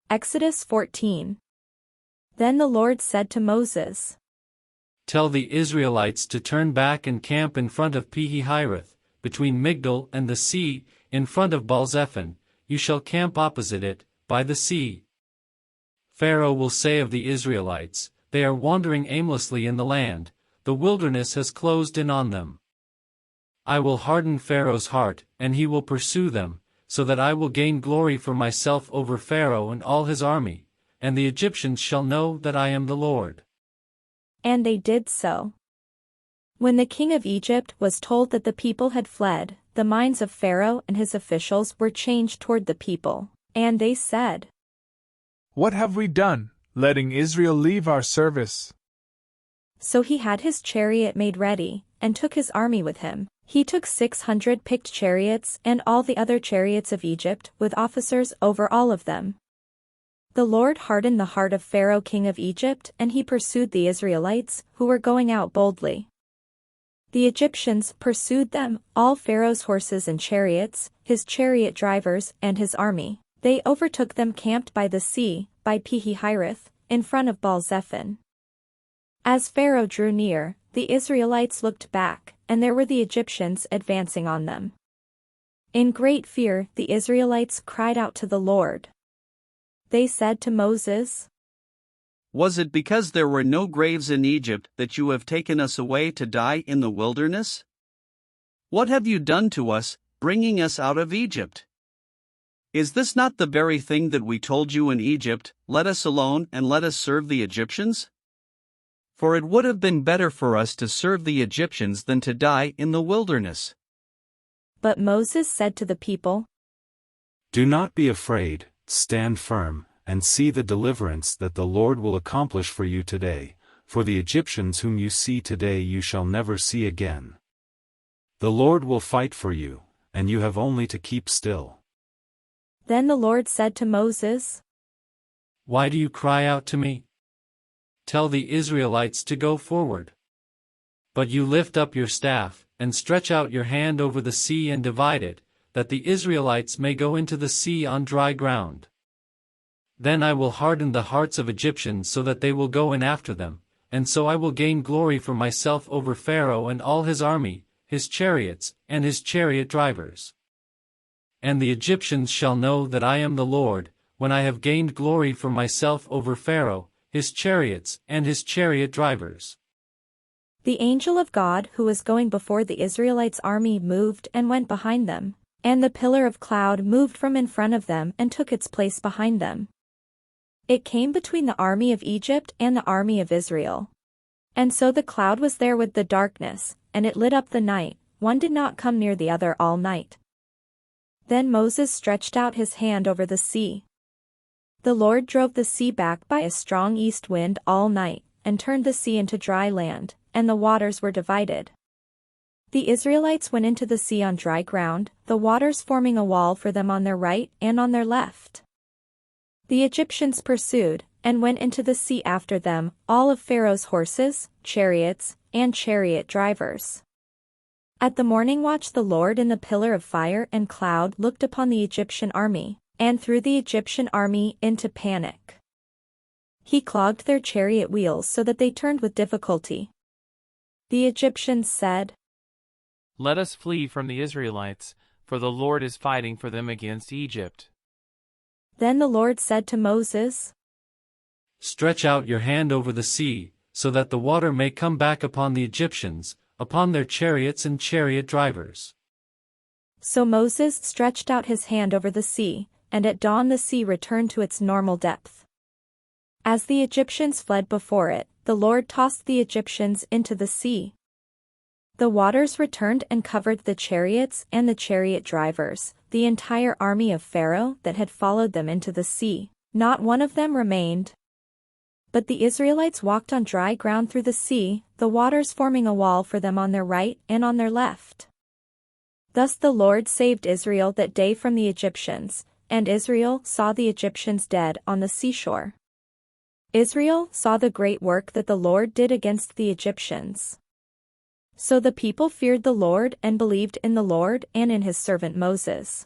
Exodus 14. Then the Lord said to Moses, Tell the Israelites to turn back and camp in front of Pi-hahiroth, between Migdol and the sea, in front of Baal-zephon. You shall camp opposite it, by the sea. Pharaoh will say of the Israelites, They are wandering aimlessly in the land, the wilderness has closed in on them. I will harden Pharaoh's heart, and he will pursue them, so that I will gain glory for myself over Pharaoh and all his army, and the Egyptians shall know that I am the Lord. And they did so. When the king of Egypt was told that the people had fled, the minds of Pharaoh and his officials were changed toward the people, and they said, What have we done, letting Israel leave our service? So he had his chariot made ready, and took his army with him. He took 600 picked chariots and all the other chariots of Egypt, with officers over all of them. The Lord hardened the heart of Pharaoh king of Egypt, and he pursued the Israelites, who were going out boldly. The Egyptians pursued them, all Pharaoh's horses and chariots, his chariot drivers and his army. They overtook them camped by the sea, by Pi-hahiroth, in front of Baal-zephon. As Pharaoh drew near, the Israelites looked back, and there were the Egyptians advancing on them. In great fear the Israelites cried out to the Lord. They said to Moses, Was it because there were no graves in Egypt that you have taken us away to die in the wilderness? What have you done to us, bringing us out of Egypt? Is this not the very thing that we told you in Egypt, Let us alone and let us serve the Egyptians? For it would have been better for us to serve the Egyptians than to die in the wilderness. But Moses said to the people, Do not be afraid, stand firm, and see the deliverance that the Lord will accomplish for you today, for the Egyptians whom you see today you shall never see again. The Lord will fight for you, and you have only to keep still. Then the Lord said to Moses, Why do you cry out to me? Tell the Israelites to go forward. But you lift up your staff, and stretch out your hand over the sea and divide it, that the Israelites may go into the sea on dry ground. Then I will harden the hearts of Egyptians so that they will go in after them, and so I will gain glory for myself over Pharaoh and all his army, his chariots, and his chariot drivers. And the Egyptians shall know that I am the Lord, when I have gained glory for myself over Pharaoh, his chariots, and his chariot drivers. The angel of God who was going before the Israelites' army moved and went behind them, and the pillar of cloud moved from in front of them and took its place behind them. It came between the army of Egypt and the army of Israel. And so the cloud was there with the darkness, and it lit up the night, one did not come near the other all night. Then Moses stretched out his hand over the sea. The Lord drove the sea back by a strong east wind all night, and turned the sea into dry land, and the waters were divided. The Israelites went into the sea on dry ground, the waters forming a wall for them on their right and on their left. The Egyptians pursued, and went into the sea after them, all of Pharaoh's horses, chariots, and chariot drivers. At the morning watch the Lord in the pillar of fire and cloud looked upon the Egyptian army, and threw the Egyptian army into panic. He clogged their chariot wheels so that they turned with difficulty. The Egyptians said, Let us flee from the Israelites, for the Lord is fighting for them against Egypt. Then the Lord said to Moses, Stretch out your hand over the sea, so that the water may come back upon the Egyptians, upon their chariots and chariot drivers. So Moses stretched out his hand over the sea, and at dawn the sea returned to its normal depth. As the Egyptians fled before it, the Lord tossed the Egyptians into the sea. The waters returned and covered the chariots and the chariot drivers, the entire army of Pharaoh that had followed them into the sea. Not one of them remained. But the Israelites walked on dry ground through the sea, the waters forming a wall for them on their right and on their left. Thus the Lord saved Israel that day from the Egyptians, and Israel saw the Egyptians dead on the seashore. Israel saw the great work that the Lord did against the Egyptians. So the people feared the Lord and believed in the Lord and in his servant Moses.